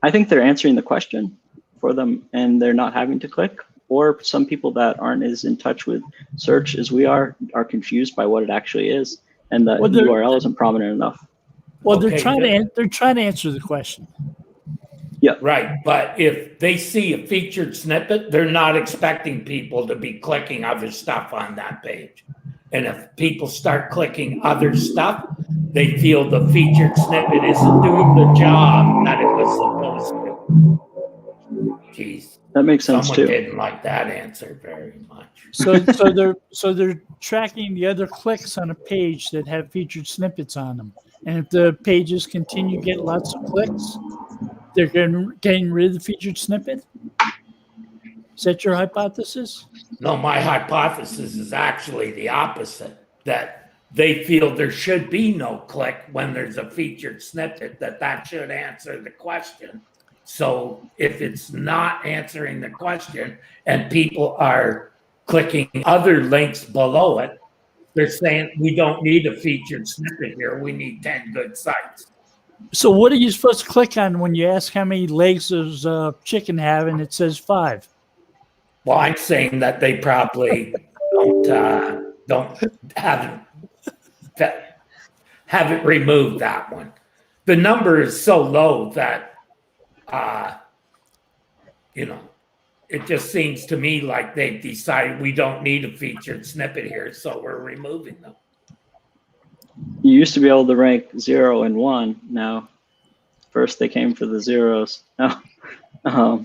I think they're answering the question for them and they're not having to click. Or some people that aren't as in touch with search as we are confused by what it actually is, and the URL isn't prominent enough. Well, they're trying to answer the question. Yeah. Right. But if they see a featured snippet, they're not expecting people to be clicking other stuff on that page. And if people start clicking other stuff, they feel the featured snippet isn't doing the job that it was supposed to. Jeez. That makes sense too. Someone didn't like that answer very much. So they're tracking the other clicks on a page that have featured snippets on them. And if the pages continue to get lots of clicks, they're getting rid of the featured snippet? Is that your hypothesis? No, my hypothesis is actually the opposite, that they feel there should be no click when there's a featured snippet, that should answer the question. So if it's not answering the question and people are clicking other links below it, they're saying we don't need a featured snippet here. We need 10 good sites. So what are you supposed to click on when you ask how many legs does a chicken have and it says 5? Well, I'm saying that they probably haven't removed that one. The number is so low that it just seems to me like they've decided we don't need a featured snippet here, so we're removing them. You used to be able to rank 0 and 1. Now, first they came for the zeros. Well,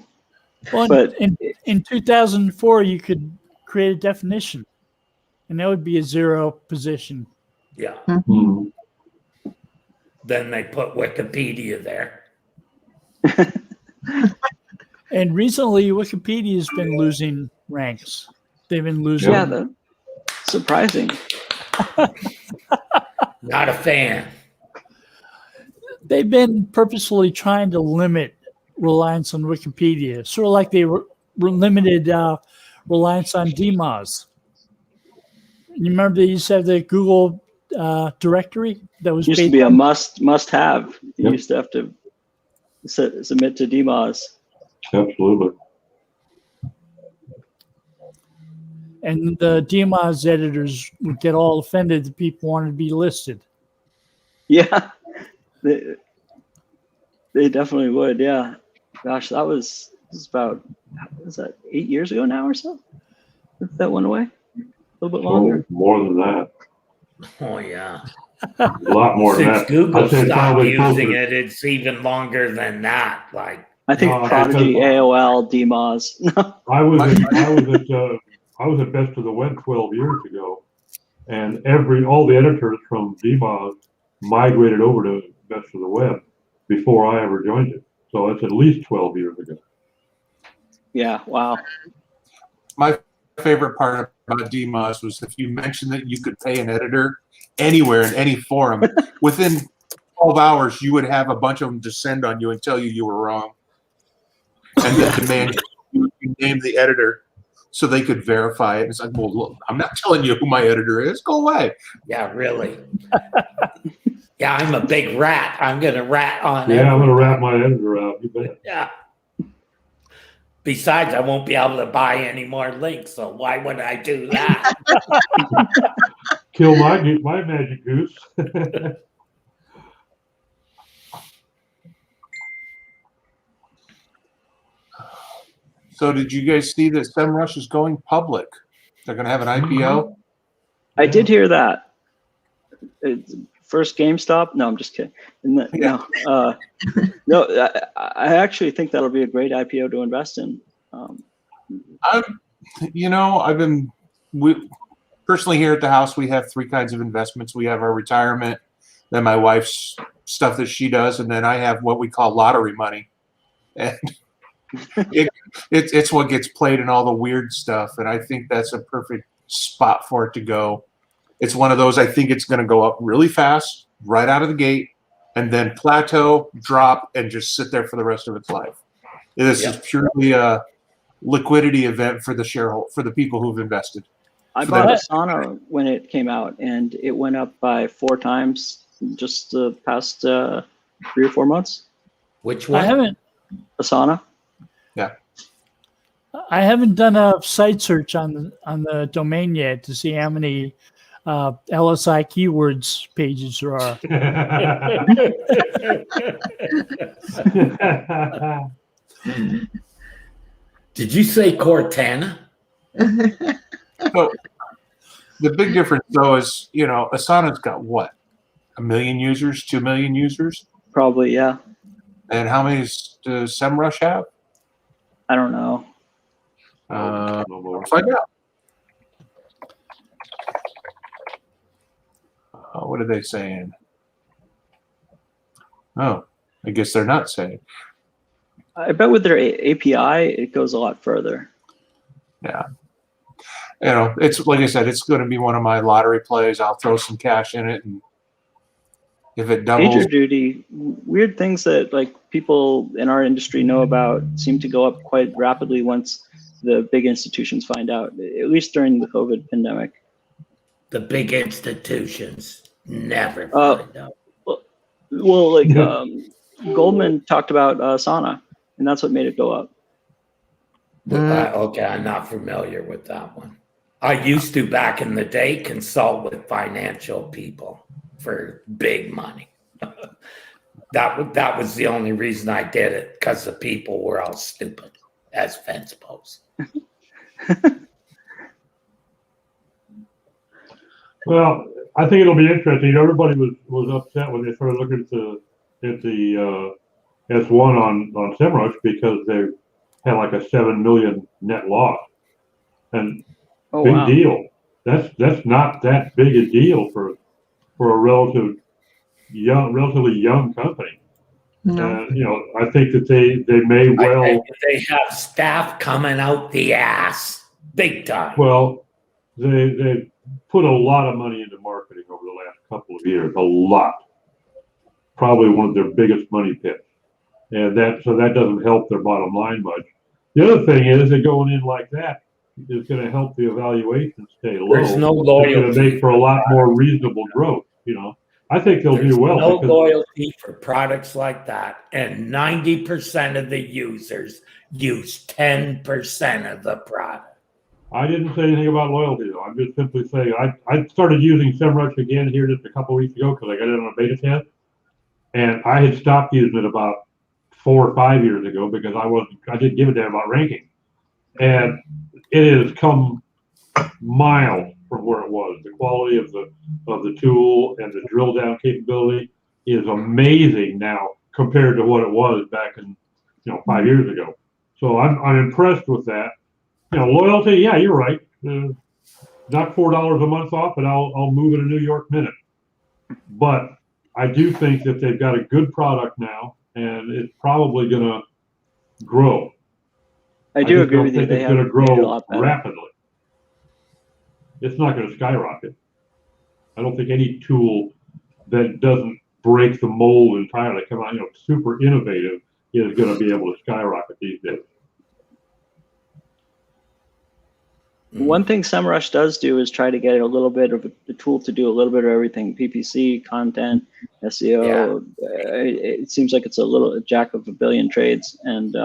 but in 2004, you could create a definition, and that would be a 0 position. Yeah. Hmm. Then they put Wikipedia there. And recently, Wikipedia has been losing ranks. They've been losing. Yeah, that's surprising. Not a fan. they've been purposefully trying to limit reliance on Wikipedia, sort of like they limited reliance on DMOZ. You remember they used to have the Google directory that was Used to based be a on- must have. You Yep. used to have to submit to DMOZ. Absolutely. and the DMOZ editors would get all offended that people wanted to be listed. Yeah, they definitely would. Yeah, gosh, that was about, is that 8 years ago now or so? That went away a little bit longer. Oh, more than that. Oh yeah. A lot more than Since that. Google I'd say stopped probably using closer- it, it's even longer than that. Like, I think No, Prodigy, because- AOL, DMOZ. I was at Best of the Web 12 years ago, and all the editors from DMOZ migrated over to Best of the Web before I ever joined it. So it's at least 12 years ago. Yeah, wow. My favorite part about DMOZ was if you mentioned that you could pay an editor anywhere in any forum, within 12 hours, you would have a bunch of them descend on you and tell you you were wrong. And then demand you name the editor so they could verify it. And it's like, well, look, I'm not telling you who my editor is. Go away. yeah, really. Yeah, I'm a big rat. I'm gonna rat on Yeah, I'm every- going to wrap my editor out. You bet. Yeah. Besides, I won't be able to buy any more links, so why would I do that? Kill my magic goose. So did you guys see that SEMrush is going public? They're going to have an IPO? I did hear that. It's first GameStop? No, I'm just kidding. No, I actually think that'll be a great IPO to invest in. We personally here at the house, we have three kinds of investments. We have our retirement, then my wife's stuff that she does, and then I have what we call lottery money. And it's what gets played in all the weird stuff. And I think that's a perfect spot for it to go. It's one of those, I think it's going to go up really fast, right out of the gate, and then plateau, drop, and just sit there for the rest of its life. This is purely a liquidity event for the shareholder, for the people who've invested. I So bought that- Asana when it came out, and it went up by 4 times just the past 3 or 4 months. Which I one? Asana. haven't done a site search on the domain yet to see how many LSI keywords pages there are. Did you say Cortana? So the big difference, though, is, Asana's got what? 1 million users, 2 million users? Probably, yeah. And how many does SEMrush have? I don't know. Find out. What are they saying? Oh, I guess they're not saying. I bet with their API, it goes a lot further. Yeah. It's like I said, it's going to be one of my lottery plays. I'll throw some cash in it, and if it doubles, PagerDuty, weird things that like people in our industry know about seem to go up quite rapidly once the big institutions find out, at least during the COVID pandemic. The big institutions never find out. Well, like Goldman talked about Asana, and that's what made it go up. Okay, I'm not familiar with that one. I used to, back in the day, consult with financial people for big money. That was the only reason I did it, because the people were all stupid as fence posts. Well, I think it'll be interesting. Everybody was upset when they started looking at the S1 on SEMrush because they had like a 7 million net loss, and Oh, big wow. deal. That's not that big a deal for a relatively young company. No. I think that they may well. I think they have staff coming out the ass big time. Well, they put a lot of money into marketing over the last couple of years, a lot. probably one of their biggest money pits. And that doesn't help their bottom line much. The other thing is that going in like that is going to help the evaluation stay low. There's no It's going to loyalty. make for a lot more reasonable growth, I think they'll There's do well. no because loyalty for products like that. And 90% of the users use 10% of the product. I didn't say anything about loyalty, though. I'm just simply saying I started using SEMrush again here just a couple weeks ago because I got it on a beta test. And I had stopped using it about 4 or 5 years ago because I didn't give a damn about ranking. And it has come miles from where it was. The quality of the tool and the drill down capability is amazing now compared to what it was back in 5 years ago. So I'm impressed with that. Loyalty, yeah, you're right. Knock $4 a month off, and I'll move in a New York minute. But I do think that they've got a good product now, and it's probably going to grow. I do agree with you. It's going to grow rapidly. It's not going to skyrocket. I don't think any tool that doesn't break the mold entirely, come out, super innovative, is going to be able to skyrocket these days. One thing SEMrush does do is try to get a little bit of the tool to do a little bit of everything: PPC, content, SEO. Yeah. It seems like it's a jack of a billion trades, and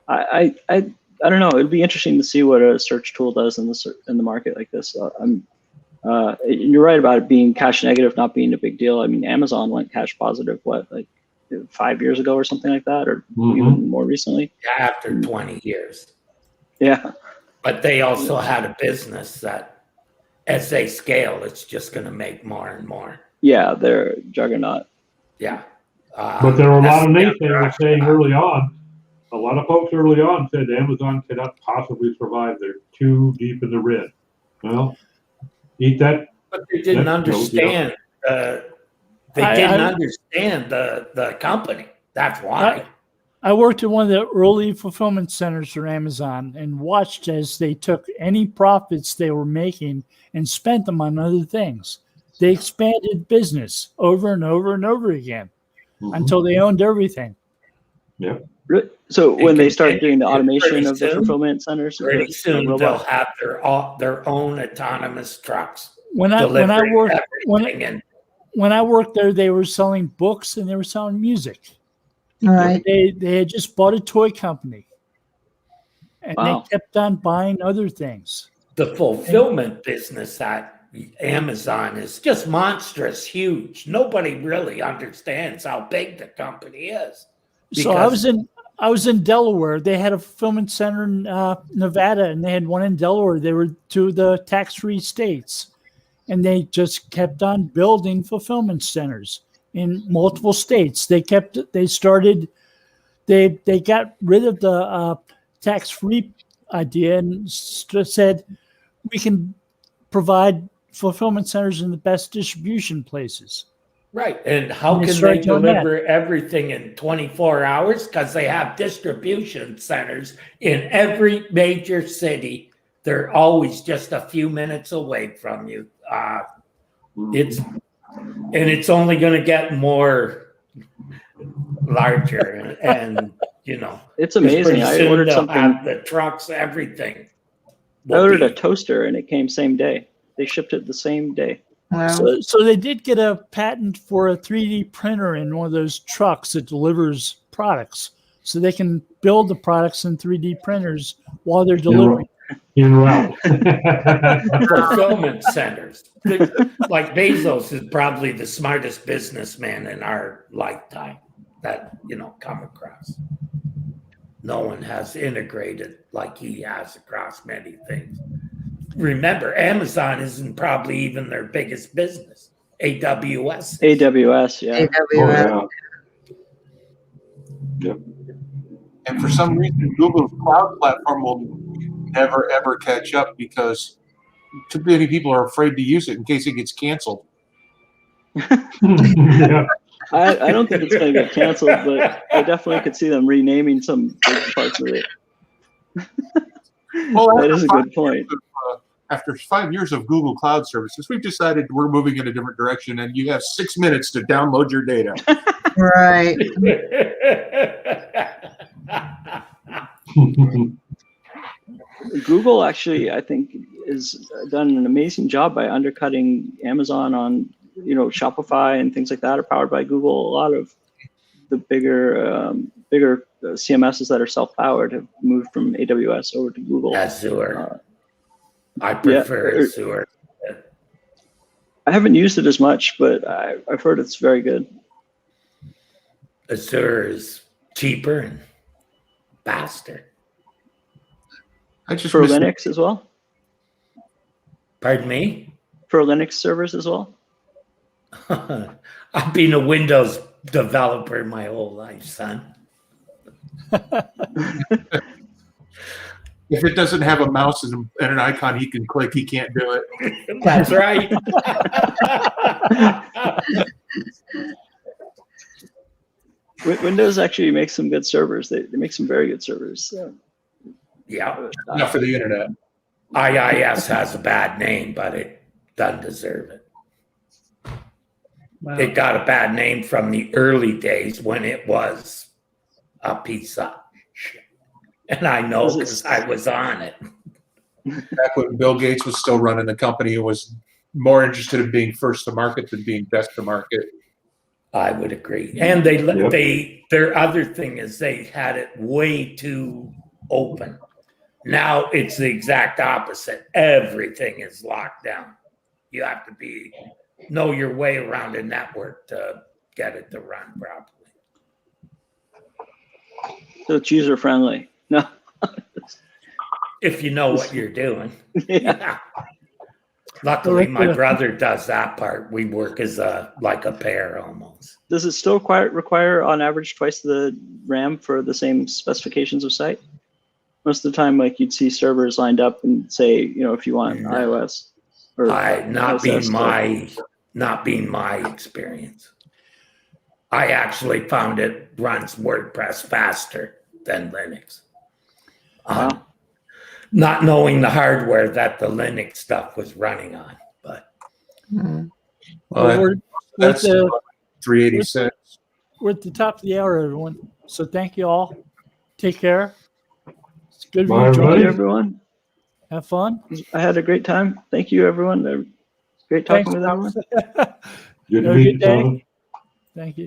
I don't know. It'd be interesting to see what a search tool does in the market like this. You're right about it being cash negative, not being a big deal. I mean, Amazon went cash positive, 5 years ago or something like that, or even more recently. After 20 years. Yeah. But they also had a business that, as they scale, it's just going to make more and more. Yeah, they're a juggernaut. Yeah. But there were a lot of naysayers saying early on, a lot of folks early on said Amazon cannot possibly survive. They're too deep in the red. Well, eat that. But they didn't understand. They didn't understand the company. That's why. I worked at one of the early fulfillment centers for Amazon and watched as they took any profits they were making and spent them on other things. They expanded business over and over and over again until they owned everything. Yeah. So when they start doing the automation of the fulfillment centers, pretty soon they'll have their own autonomous trucks. When I worked there, they were selling books and they were selling music. Right. They had just bought a toy company, and Wow. they kept on buying other things. The fulfillment business at Amazon is just monstrous, huge. Nobody really understands how big the company is. So I was in Delaware. They had a fulfillment center in Nevada, and they had one in Delaware. They were two of the tax-free states, and they just kept on building fulfillment centers in multiple states. They got rid of the tax-free idea and said we can provide fulfillment centers in the best distribution places. Right. And how can they deliver everything in 24 hours? Because they have distribution centers in every major city. They're always just a few minutes away from you. It's only going to get more larger, and it's amazing. I ordered something. The trucks, everything. I ordered a toaster, and it came same day. They shipped it the same day. Wow. So they did get a patent for a 3D printer in one of those trucks that delivers products, so they can build the products in 3D printers while they're delivering. In route. Fulfillment centers. Like Bezos is probably the smartest businessman in our lifetime that come across. No one has integrated like he has across many things. Remember, Amazon isn't probably even their biggest business. AWS. AWS, yeah. AWS. Yep. And for some reason, Google's cloud platform will never, ever catch up because too many people are afraid to use it in case it gets canceled. Yeah. I don't think it's going to get canceled, but I definitely could see them renaming some big parts of it. Well, That is a good point. after 5 years of Google Cloud services, we've decided we're moving in a different direction, and you have 6 minutes to download your data. Right. Google actually, I think, has done an amazing job by undercutting Amazon on, Shopify and things like that are powered by Google. A lot of the bigger CMSs that are self-powered have moved from AWS over to Google. Azure. I prefer Azure. I haven't used it as much, but I've heard it's very good. Azure is cheaper and faster. I just For miss the- Linux as well? Pardon me? For Linux servers as well? I've been a Windows developer my whole life, son. If it doesn't have a mouse and an icon he can click, he can't do it. That's right. Windows actually makes some good servers. They make some very good servers. So. Yeah. Not for the internet. IIS has a bad name, but it doesn't deserve it. Wow. It got a bad name from the early days when it was a piece of shit. And I know because I was on it. Back when Bill Gates was still running the company, he was more interested in being first to market than being best to market. I would agree. And their other thing is they had it way too open. Now it's the exact opposite. Everything is locked down. You have to know your way around a network to get it to run properly. So it's user friendly. No. If you know what you're doing. Yeah. Luckily, my brother does that part. We work as like a pair almost. Does it still require on average twice the RAM for the same specifications of site? Most of the time, like you'd see servers lined up and say, if you want iOS or not being my experience. I actually found it runs WordPress faster than Linux. Wow. Not knowing the hardware that the Linux stuff was running on, but That's 386. We're at the top of the hour, everyone. So thank you all. Take care. It's good of Bye, you Thank joining. you, everybody. everyone. Have fun. I had a great time. Thank you, everyone. Great talking Thanks, with everyone. Thomas. Good Have to a meet good you, day. Thomas. Thank you.